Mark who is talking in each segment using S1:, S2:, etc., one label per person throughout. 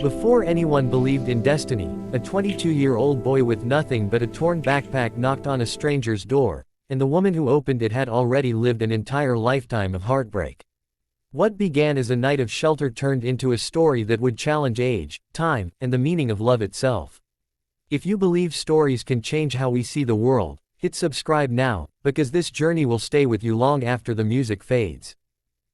S1: Before anyone believed in destiny, a 22-year-old boy with nothing but a torn backpack knocked on a stranger's door, and the woman who opened it had already lived an entire lifetime of heartbreak. What began as a night of shelter turned into a story that would challenge age, time, and the meaning of love itself. If you believe stories can change how we see the world, hit subscribe now, because this journey will stay with you long after the music fades.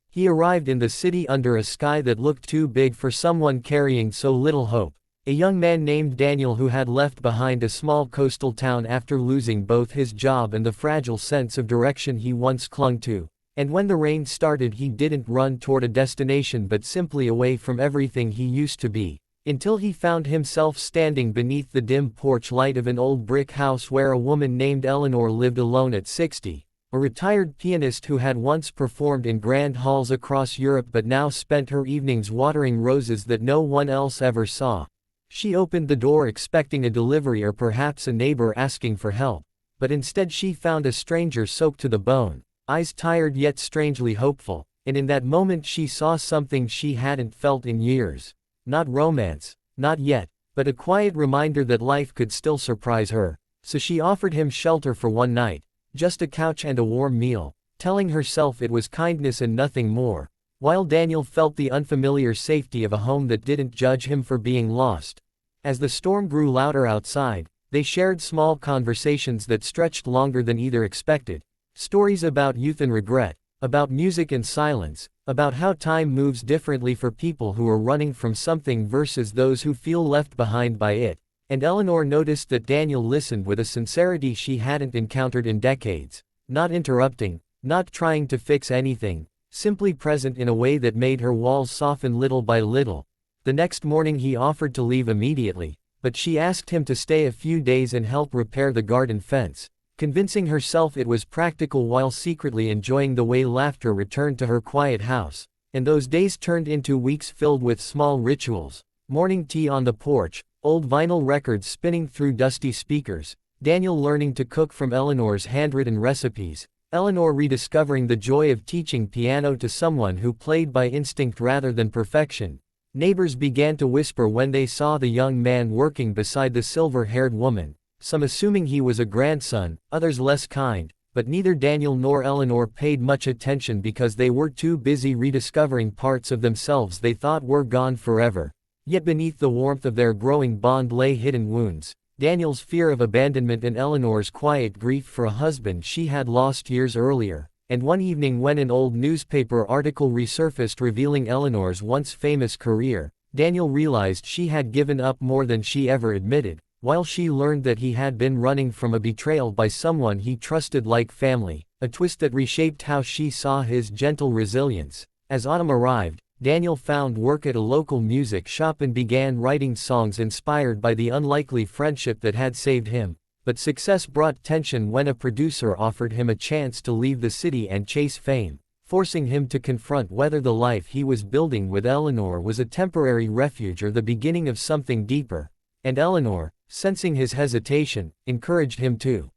S1: He arrived in the city under a sky that looked too big for someone carrying so little hope. A young man named Daniel who had left behind a small coastal town after losing both his job and the fragile sense of direction he once clung to. And when the rain started, he didn't run toward a destination but simply away from everything he used to be, until he found himself standing beneath the dim porch light of an old brick house where a woman named Eleanor lived alone at 60. A retired pianist who had once performed in grand halls across Europe but now spent her evenings watering roses that no one else ever saw. She opened the door expecting a delivery or perhaps a neighbor asking for help, but instead she found a stranger soaked to the bone, eyes tired yet strangely hopeful, and in that moment she saw something she hadn't felt in years. Not romance, not yet, but a quiet reminder that life could still surprise her. So she offered him shelter for one night. Just a couch and a warm meal, telling herself it was kindness and nothing more, while Daniel felt the unfamiliar safety of a home that didn't judge him for being lost. As the storm grew louder outside, they shared small conversations that stretched longer than either expected. Stories about youth and regret, about music and silence, about how time moves differently for people who are running from something versus those who feel left behind by it. And Eleanor noticed that Daniel listened with a sincerity she hadn't encountered in decades, not interrupting, not trying to fix anything, simply present in a way that made her walls soften little by little. The next morning he offered to leave immediately, but she asked him to stay a few days and help repair the garden fence, convincing herself it was practical while secretly enjoying the way laughter returned to her quiet house. And those days turned into weeks filled with small rituals: morning tea on the porch, old vinyl records spinning through dusty speakers, Daniel learning to cook from Eleanor's handwritten recipes, Eleanor rediscovering the joy of teaching piano to someone who played by instinct rather than perfection. Neighbors began to whisper when they saw the young man working beside the silver-haired woman, some assuming he was a grandson, others less kind, but neither Daniel nor Eleanor paid much attention because they were too busy rediscovering parts of themselves they thought were gone forever. Yet beneath the warmth of their growing bond lay hidden wounds: Daniel's fear of abandonment and Eleanor's quiet grief for a husband she had lost years earlier. And one evening when an old newspaper article resurfaced revealing Eleanor's once famous career, Daniel realized she had given up more than she ever admitted, while she learned that he had been running from a betrayal by someone he trusted like family, a twist that reshaped how she saw his gentle resilience. As autumn arrived, Daniel found work at a local music shop and began writing songs inspired by the unlikely friendship that had saved him. But success brought tension when a producer offered him a chance to leave the city and chase fame, forcing him to confront whether the life he was building with Eleanor was a temporary refuge or the beginning of something deeper. And Eleanor, sensing his hesitation, encouraged him to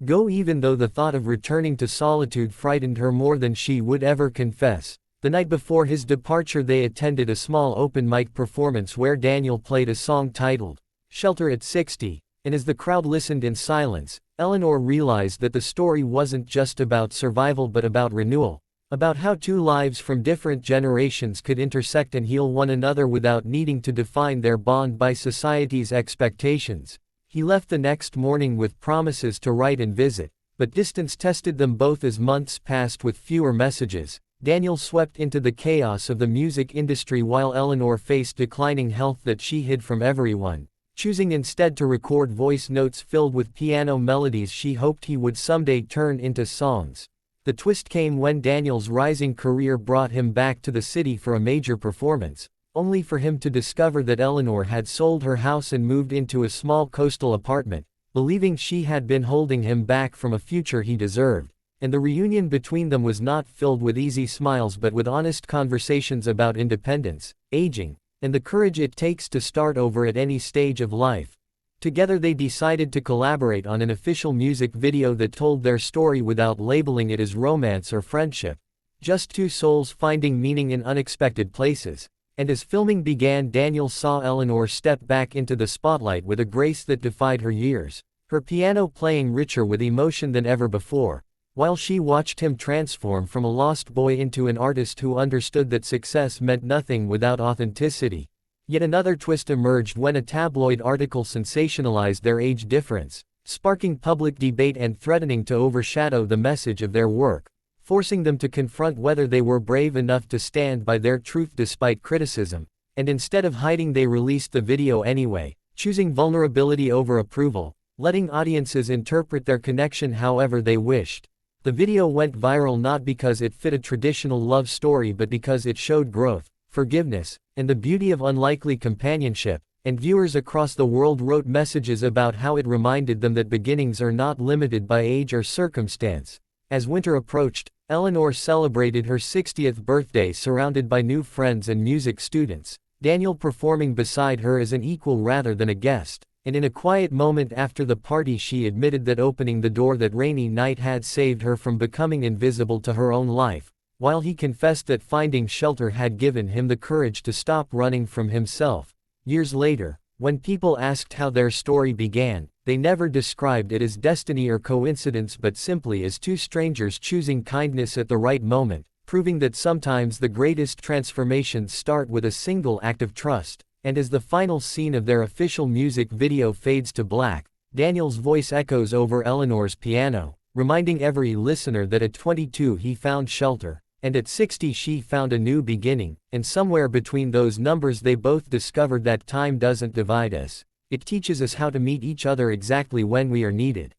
S1: go even though the thought of returning to solitude frightened her more than she would ever confess. The night before his departure they attended a small open mic performance where Daniel played a song titled "Shelter at 60", and as the crowd listened in silence, Eleanor realized that the story wasn't just about survival but about renewal, about how two lives from different generations could intersect and heal one another without needing to define their bond by society's expectations. He left the next morning with promises to write and visit, but distance tested them both as months passed with fewer messages. Daniel swept into the chaos of the music industry while Eleanor faced declining health that she hid from everyone, choosing instead to record voice notes filled with piano melodies she hoped he would someday turn into songs. The twist came when Daniel's rising career brought him back to the city for a major performance, only for him to discover that Eleanor had sold her house and moved into a small coastal apartment, believing she had been holding him back from a future he deserved. And the reunion between them was not filled with easy smiles but with honest conversations about independence, aging, and the courage it takes to start over at any stage of life. Together they decided to collaborate on an official music video that told their story without labeling it as romance or friendship. Just two souls finding meaning in unexpected places. And as filming began, Daniel saw Eleanor step back into the spotlight with a grace that defied her years, her piano playing richer with emotion than ever before, while she watched him transform from a lost boy into an artist who understood that success meant nothing without authenticity. Yet another twist emerged when a tabloid article sensationalized their age difference, sparking public debate and threatening to overshadow the message of their work, forcing them to confront whether they were brave enough to stand by their truth despite criticism. And instead of hiding, they released the video anyway, choosing vulnerability over approval, letting audiences interpret their connection however they wished. The video went viral not because it fit a traditional love story but because it showed growth, forgiveness, and the beauty of unlikely companionship, and viewers across the world wrote messages about how it reminded them that beginnings are not limited by age or circumstance. As winter approached, Eleanor celebrated her 60th birthday surrounded by new friends and music students, Daniel performing beside her as an equal rather than a guest. And in a quiet moment after the party, she admitted that opening the door that rainy night had saved her from becoming invisible to her own life, while he confessed that finding shelter had given him the courage to stop running from himself. Years later, when people asked how their story began, they never described it as destiny or coincidence but simply as two strangers choosing kindness at the right moment, proving that sometimes the greatest transformations start with a single act of trust. And as the final scene of their official music video fades to black, Daniel's voice echoes over Eleanor's piano, reminding every listener that at 22 he found shelter, and at 60 she found a new beginning, and somewhere between those numbers they both discovered that time doesn't divide us. It teaches us how to meet each other exactly when we are needed.